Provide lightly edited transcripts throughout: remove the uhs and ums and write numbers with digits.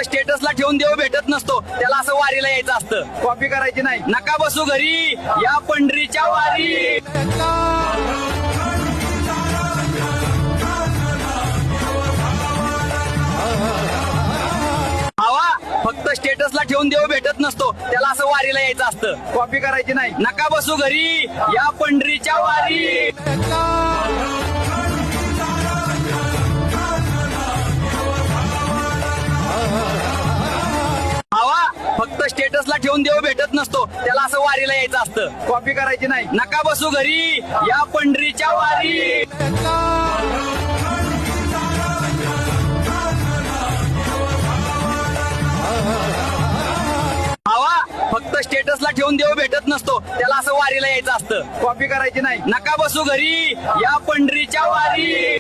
स्टेटसला ठेवून देव भेटत नसतो, त्याला असं वारीला यायचं असतं. कॉपी करायची नाही. नका बसू घरी, या पंढरीच्या वारी. हवा फक्त स्टेटसला ठेवून देव भेटत नसतो, त्याला असं वारीला यायचं असतं. कॉपी करायची नाही. नका बसू घरी, या पंढरीच्या वारी. हवा फक्त स्टेटसला ठेवून देव भेटत नसतो, त्याला असं वारीला यायचं असतं. कॉपी करायची नाही. नका बसू घरी, या पंढरीच्या वारी. हवा फक्त स्टेटसला ठेवून देव भेटत नसतो, त्याला असं वारीला यायचं असतं. कॉपी करायची नाही. नका बसू घरी, या पंढरीच्या वारी.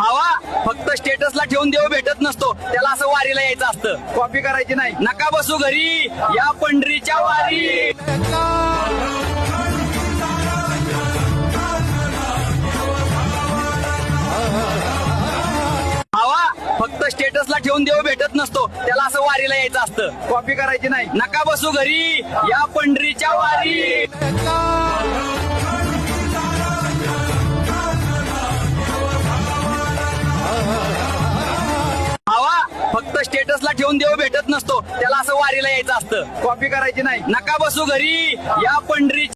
हवा फक्त स्टेटसला ठेवून देव भेटत नसतो, त्याला असं वारीला यायचं असतं. कॉपी करायची नाही. नका बसू घरी, या पंढरीच्या वारी. हवा फक्त स्टेटसला ठेवून देव भेटत नसतो, त्याला असं वारीला यायचं असतं. कॉपी करायची नाही. नका बसू घरी, या पंढरीच्या वारी. हवा फक्त स्टेटसला ठेवून देव भेटत नसतो, त्याला असं वारीला यायचं असतं. कॉपी करायची नाही. नका बसू घरी, या पंढरीच्या